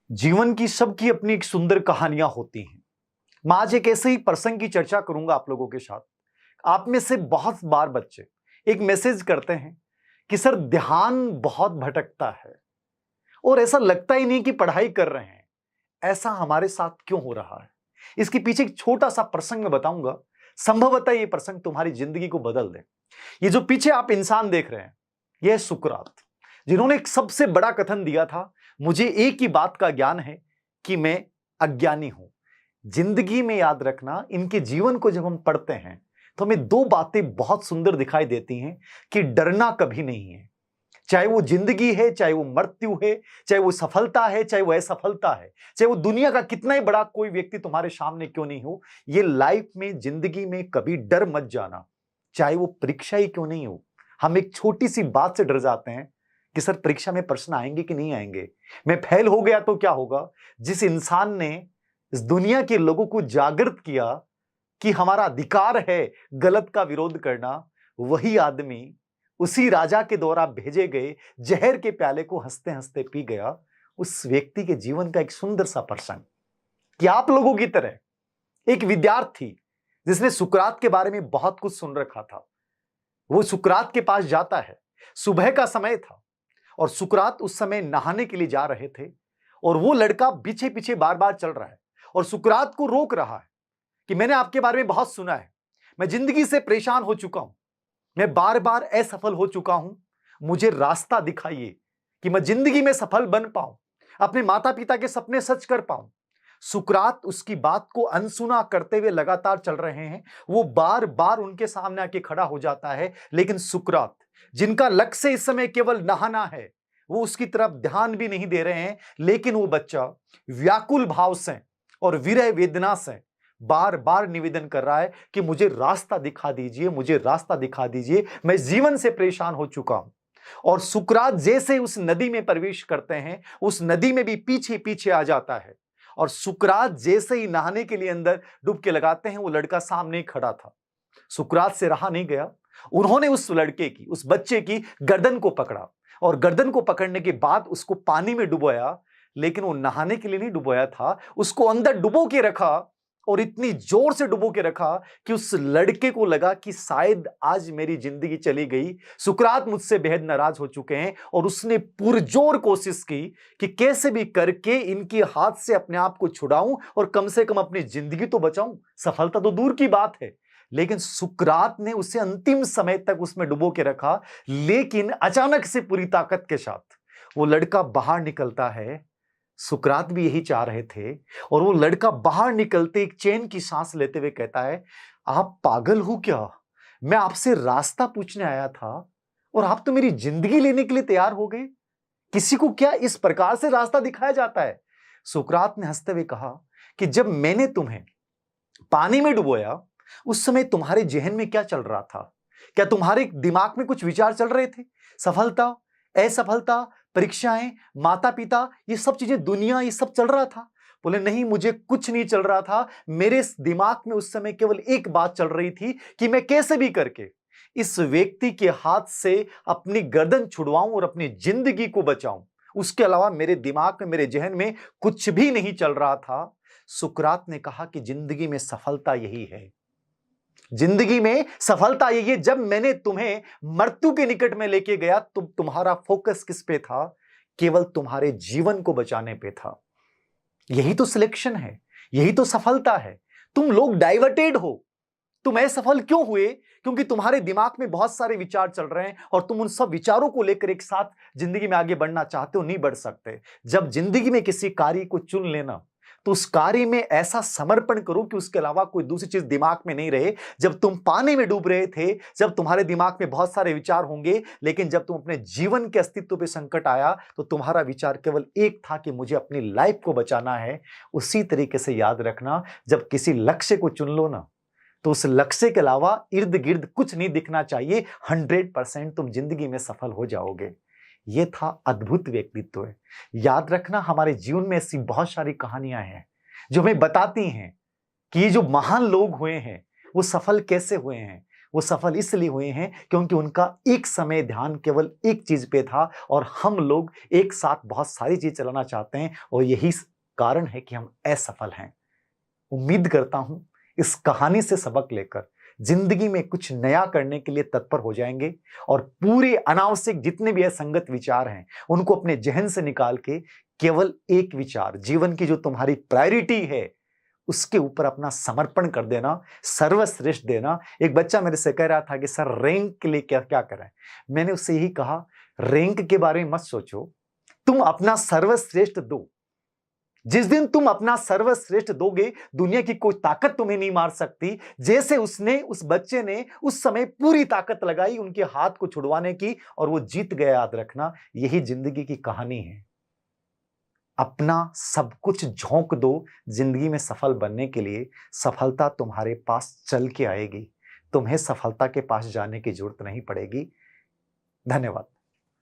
जीवन की सबकी अपनी एक सुंदर कहानियां होती हैं। मैं आज एक ऐसे ही प्रसंग की चर्चा करूंगा आप लोगों के साथ। आप में से बहुत बार बच्चे एक मैसेज करते हैं कि सर ध्यान बहुत भटकता है और ऐसा लगता ही नहीं कि पढ़ाई कर रहे हैं। ऐसा हमारे साथ क्यों हो रहा है? इसके पीछे एक छोटा सा प्रसंग मैं बताऊंगा। संभवतः ये प्रसंग तुम्हारी जिंदगी को बदल दे। ये जो पीछे आप इंसान देख रहे हैं, यह है सुकरात, जिन्होंने एक सबसे बड़ा कथन दिया था, मुझे एक ही बात का ज्ञान है कि मैं अज्ञानी हूं। जिंदगी में याद रखना, इनके जीवन को जब हम पढ़ते हैं तो हमें दो बातें बहुत सुंदर दिखाई देती हैं कि डरना कभी नहीं है। चाहे वो जिंदगी है, चाहे वो मृत्यु है, चाहे वो सफलता है, चाहे वो असफलता है, चाहे वो दुनिया का कितना ही बड़ा कोई व्यक्ति तुम्हारे सामने क्यों नहीं हो, ये लाइफ में, जिंदगी में कभी डर मत जाना। चाहे वो परीक्षा ही क्यों नहीं हो। हम एक छोटी सी बात से डर जाते हैं कि सर परीक्षा में प्रश्न आएंगे कि नहीं आएंगे, मैं फेल हो गया तो क्या होगा। जिस इंसान ने इस दुनिया के लोगों को जागृत किया कि हमारा अधिकार है गलत का विरोध करना, वही आदमी उसी राजा के द्वारा भेजे गए जहर के प्याले को हंसते हंसते पी गया। उस व्यक्ति के जीवन का एक सुंदर सा प्रसंग कि आप लोगों की तरह एक विद्यार्थी जिसने सुकरात के बारे में बहुत कुछ सुन रखा था, वो सुकरात के पास जाता है। सुबह का समय था और सुकरात उस समय नहाने के लिए जा रहे थे और वो लड़का पीछे पीछे बार बार चल रहा है और सुकरात को रोक रहा है कि मैंने आपके बारे में बहुत सुना है, मैं जिंदगी से परेशान हो चुका हूं, मैं बार बार असफल हो चुका हूं, मुझे रास्ता दिखाइए कि मैं जिंदगी में सफल बन पाऊं, अपने माता पिता के सपने सच कर पाऊं। सुकरात उसकी बात को अनसुना करते हुए लगातार चल रहे हैं। वो बार बार उनके सामने आके खड़ा हो जाता है, लेकिन सुकरात जिनका लक्ष्य इस समय केवल नहाना है, वो उसकी तरफ ध्यान भी नहीं दे रहे हैं। लेकिन वो बच्चा व्याकुल भाव से और विरह वेदना से बार बार निवेदन कर रहा है कि मुझे रास्ता दिखा दीजिए, मुझे रास्ता दिखा दीजिए, मैं जीवन से परेशान हो चुका हूं। और सुकरात जैसे उस नदी में प्रवेश करते हैं, उस नदी में भी पीछे पीछे आ जाता है और सुकरात जैसे ही नहाने के लिए अंदर डुबकी लगाते हैं, वो लड़का सामने ही खड़ा था। सुकरात से रहा नहीं गया, उन्होंने उस लड़के की, उस बच्चे की गर्दन को पकड़ा और गर्दन को पकड़ने के बाद उसको पानी में डुबोया। लेकिन वो नहाने के लिए नहीं डुबोया था, उसको अंदर डुबो के रखा और इतनी जोर से डुबो के रखा कि उस लड़के को लगा कि शायद आज मेरी जिंदगी चली गई, सुकरात मुझसे बेहद नाराज हो चुके हैं। और उसने पुरजोर कोशिश की कि कैसे भी करके इनके हाथ से अपने आप को छुड़ाऊं और कम से कम अपनी जिंदगी तो बचाऊं। सफलता तो दूर की बात है, लेकिन सुकरात ने उसे अंतिम समय तक उसमें डुबो के रखा। लेकिन अचानक से पूरी ताकत के साथ वो लड़का बाहर निकलता है। सुकरात भी यही चाह रहे थे और वो लड़का बाहर निकलते एक चैन की सांस लेते हुए कहता है, आप पागल हो क्या? मैं आपसे रास्ता पूछने आया था और आप तो मेरी जिंदगी लेने के लिए तैयार हो गए। किसी को क्या इस प्रकार से रास्ता दिखाया जाता है? सुकरात ने हंसते हुए कहा कि जब मैंने तुम्हें पानी में डुबोया, उस समय तुम्हारे जहन में क्या चल रहा था? क्या तुम्हारे दिमाग में कुछ विचार चल रहे थे? सफलता, असफलता, परीक्षाएं, माता पिता, ये सब चीजें, दुनिया, ये सब चल रहा था? बोले नहीं, मुझे कुछ नहीं चल रहा था। मेरे दिमाग में उस समय केवल एक बात चल रही थी कि मैं कैसे भी करके इस व्यक्ति के हाथ से अपनी गर्दन छुड़वाऊं और अपनी जिंदगी को बचाऊं। उसके अलावा मेरे दिमाग में, मेरे जहन में कुछ भी नहीं चल रहा था। सुकरात ने कहा कि जिंदगी में सफलता यही है, जिंदगी में सफलता यही है। जब मैंने तुम्हें मृत्यु के निकट में लेके गया तो तुम्हारा फोकस किस पे था? केवल तुम्हारे जीवन को बचाने पे था। यही तो सिलेक्शन है, यही तो सफलता है। तुम लोग डाइवर्टेड हो, तुम असफल क्यों हुए? क्योंकि तुम्हारे दिमाग में बहुत सारे विचार चल रहे हैं और तुम उन सब विचारों को लेकर एक साथ जिंदगी में आगे बढ़ना चाहते हो, नहीं बढ़ सकते। जब जिंदगी में किसी कार्य को चुन लेना तो उस कार्य में ऐसा समर्पण करो कि उसके अलावा कोई दूसरी चीज दिमाग में नहीं रहे। जब तुम पानी में डूब रहे थे, जब तुम्हारे दिमाग में बहुत सारे विचार होंगे, लेकिन जब तुम अपने जीवन के अस्तित्व पे संकट आया तो तुम्हारा विचार केवल एक था कि मुझे अपनी लाइफ को बचाना है। उसी तरीके से याद रखना, जब किसी लक्ष्य को चुन लो ना, तो उस लक्ष्य के अलावा इर्द गिर्द कुछ नहीं दिखना चाहिए। 100% तुम जिंदगी में सफल हो जाओगे। यह था अद्भुत व्यक्तित्व है। याद रखना, हमारे जीवन में ऐसी बहुत सारी कहानियां हैं जो हमें बताती हैं कि ये जो महान लोग हुए हैं वो सफल कैसे हुए हैं। वो सफल इसलिए हुए हैं क्योंकि उनका एक समय ध्यान केवल एक चीज पे था, और हम लोग एक साथ बहुत सारी चीज चलाना चाहते हैं, और यही कारण है कि हम असफल हैं। उम्मीद करता हूं इस कहानी से सबक लेकर जिंदगी में कुछ नया करने के लिए तत्पर हो जाएंगे, और पूरे अनावश्यक जितने भी असंगत विचार हैं उनको अपने जहन से निकाल के केवल एक विचार, जीवन की जो तुम्हारी प्रायोरिटी है उसके ऊपर अपना समर्पण कर देना, सर्वश्रेष्ठ देना। एक बच्चा मेरे से कह रहा था कि सर रैंक के लिए क्या क्या करें। मैंने उससे यही कहा, रैंक के बारे में मत सोचो, तुम अपना सर्वश्रेष्ठ दो। जिस दिन तुम अपना सर्वश्रेष्ठ दोगे, दुनिया की कोई ताकत तुम्हें नहीं मार सकती। जैसे उस बच्चे ने उस समय पूरी ताकत लगाई उनके हाथ को छुड़वाने की, और वो जीत गया। याद रखना, यही जिंदगी की कहानी है। अपना सब कुछ झोंक दो जिंदगी में सफल बनने के लिए। सफलता तुम्हारे पास चल के आएगी, तुम्हें सफलता के पास जाने की जरूरत नहीं पड़ेगी। धन्यवाद।